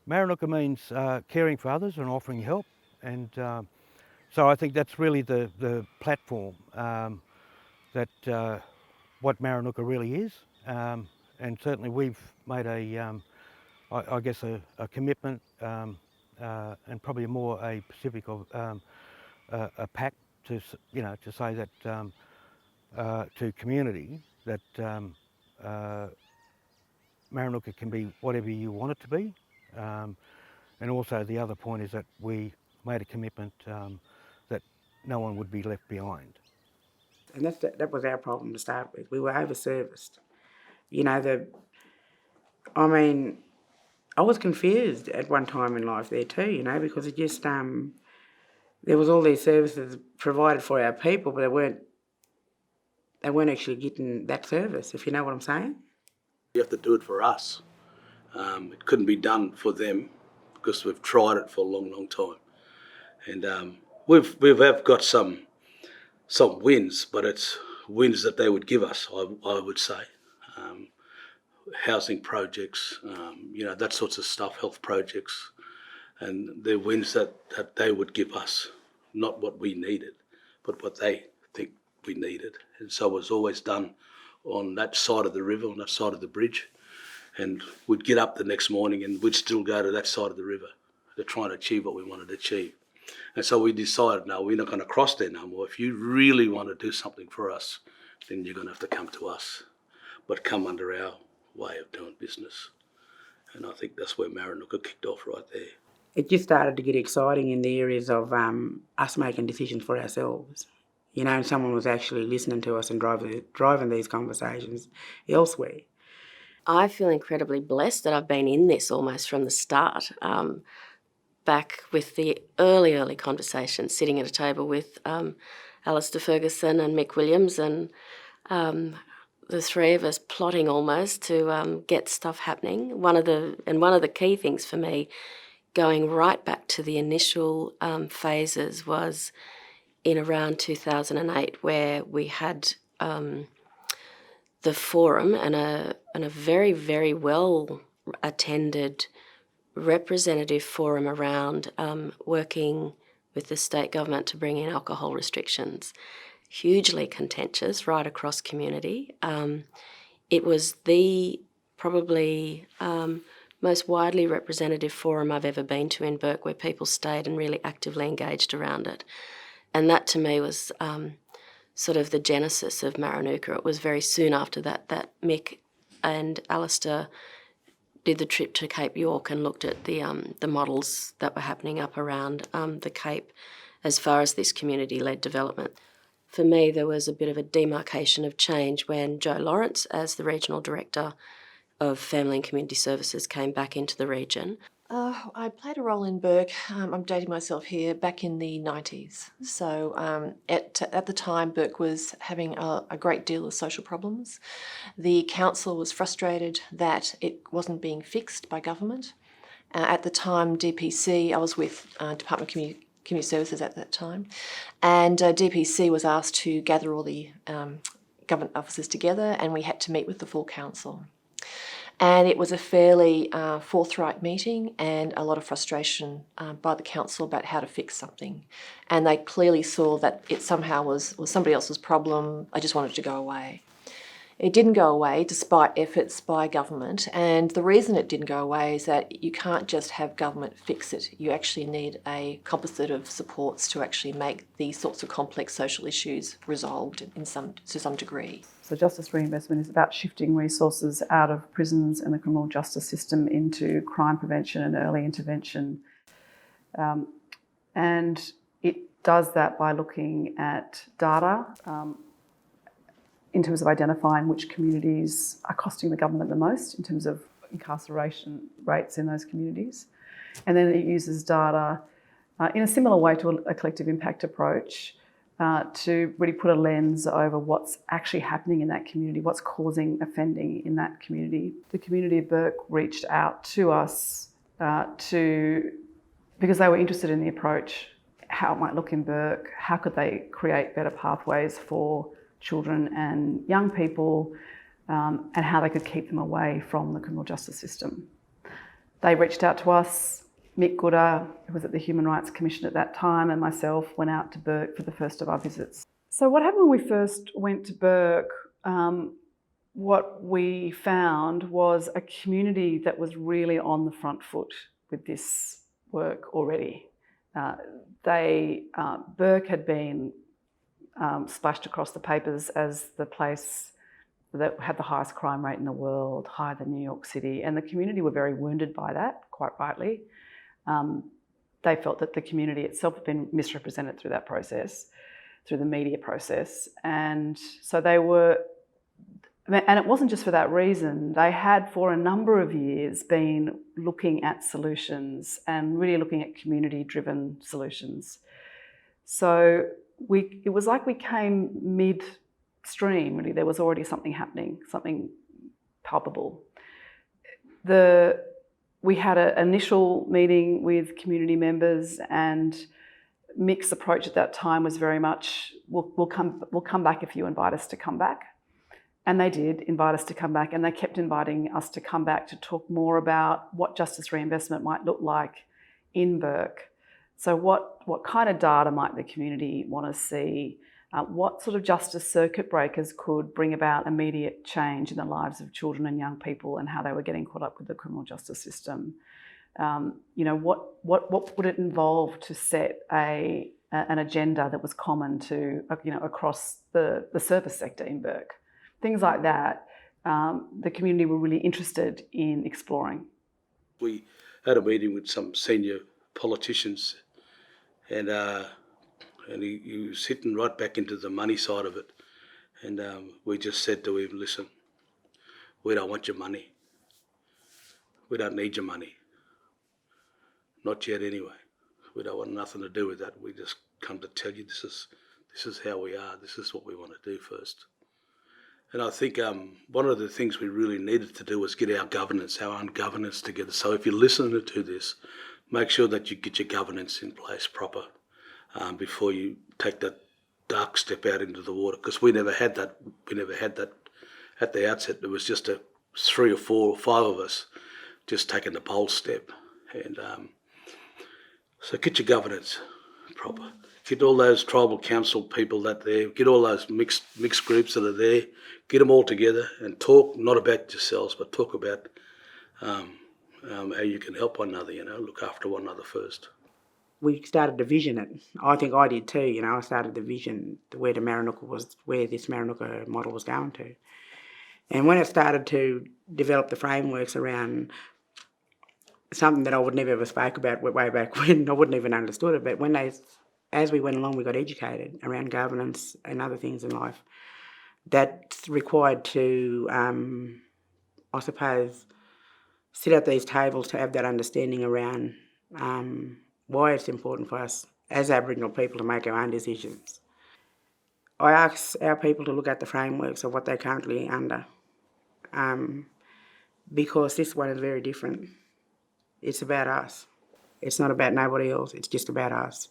Maranguka means caring for others and offering help, and so I think that's really the platform that what Maranguka really is, and certainly we've made I guess a commitment and probably more a specific of a pact to to say that to community that Maranguka can be whatever you want it to be, and also the other point is that we made a commitment that no one would be left behind. And that was our problem to start with. We were over-serviced. I was confused at one time in life there too, because it just, there was all these services provided for our people, but they weren't actually getting that service, if you know what I'm saying. You have to do it for us. It couldn't be done for them because we've tried it for a long, long time. And we've got some wins, but it's wins that they would give us, I would say. Housing projects, that sorts of stuff, health projects, and they're wins that they would give us, not what we needed, but what they think we needed. And so it was always done on that side of the river, on that side of the bridge, and we'd get up the next morning and we'd still go to that side of the river to try and achieve what we wanted to achieve. And so we decided, no, we're not going to cross there no more. If you really want to do something for us, then you're going to have to come to us, but come under our way of doing business. And I think that's where Maranguka kicked off right there. It just started to get exciting in the areas of us making decisions for ourselves. And someone was actually listening to us and driving these conversations elsewhere. I feel incredibly blessed that I've been in this almost from the start. Back with the early conversations, sitting at a table with Alistair Ferguson and Mick Williams, and the three of us plotting almost to get stuff happening. One of the key things for me, going right back to the initial phases, was in around 2008, where we had the forum and a very, very well attended representative forum around working with the state government to bring in alcohol restrictions. Hugely contentious right across community. It was the probably most widely representative forum I've ever been to in Bourke, where people stayed and really actively engaged around it. And that to me was sort of the genesis of Maranguka. It was very soon after that Mick and Alistair did the trip to Cape York and looked at the models that were happening up around the Cape as far as this community-led development. For me, there was a bit of a demarcation of change when Joe Lawrence, as the Regional Director of Family and Community Services, came back into the region. I played a role in Bourke, I'm dating myself here, back in the 90s. So at the time, Bourke was having a great deal of social problems. The council was frustrated that it wasn't being fixed by government. At the time, DPC, I was with Department of Community Services at that time, and DPC was asked to gather all the government officers together, and we had to meet with the full council. And it was a fairly forthright meeting and a lot of frustration by the council about how to fix something. And they clearly saw that it somehow was somebody else's problem. I just wanted it to go away. It didn't go away despite efforts by government. And the reason it didn't go away is that you can't just have government fix it. You actually need a composite of supports to actually make these sorts of complex social issues resolved to some degree. So justice reinvestment is about shifting resources out of prisons and the criminal justice system into crime prevention and early intervention. And it does that by looking at data in terms of identifying which communities are costing the government the most in terms of incarceration rates in those communities. And then it uses data in a similar way to a collective impact approach to really put a lens over what's actually happening in that community, what's causing offending in that community. The community of Bourke reached out to us because they were interested in the approach, how it might look in Bourke, how could they create better pathways for children and young people, and how they could keep them away from the criminal justice system. They reached out to us. Mick Gooder, who was at the Human Rights Commission at that time, and myself went out to Bourke for the first of our visits. So what happened when we first went to Bourke, what we found was a community that was really on the front foot with this work already. Bourke had been splashed across the papers as the place that had the highest crime rate in the world, higher than New York City, and the community were very wounded by that, quite rightly. They felt that the community itself had been misrepresented through that process, through the media process, and so they were, and it wasn't just for that reason. They had for a number of years been looking at solutions and really looking at community-driven solutions. So it was like we came midstream, really. There was already something happening, something palpable. We had an initial meeting with community members, and Mick's approach at that time was very much, we'll come back if you invite us to come back. And they did invite us to come back, and they kept inviting us to come back to talk more about what justice reinvestment might look like in Bourke. So what kind of data might the community want to see? What sort of justice circuit breakers could bring about immediate change in the lives of children and young people, and how they were getting caught up with the criminal justice system? What would it involve to set an agenda that was common to across the service sector in Bourke? Things like that. The community were really interested in exploring. We had a meeting with some senior politicians, and he was hitting right back into the money side of it. And we just said to him, listen, we don't want your money. We don't need your money. Not yet anyway. We don't want nothing to do with that. We just come to tell you this is how we are. This is what we want to do first. And I think one of the things we really needed to do was get our own governance together. So if you're listening to this, make sure that you get your governance in place proper before you take that dark step out into the water. Because we never had that. We never had that at the outset. It was just 3 or 4 or 5 of us just taking the bold step. And so get your governance proper. Get all those tribal council people that there, get all those mixed groups that are there, get them all together and talk, not about yourselves, but talk about how you can help one another, look after one another first. We started to vision it. I think I did too, I started to vision where this Maranguka model was going to. And when it started to develop the frameworks around something that I would never ever spoke about way back when, I wouldn't even understood it, but as we went along, we got educated around governance and other things in life. That's required to, I suppose, sit at these tables to have that understanding around why it's important for us as Aboriginal people to make our own decisions. I ask our people to look at the frameworks of what they're currently under, because this one is very different. It's about us. It's not about nobody else, it's just about us.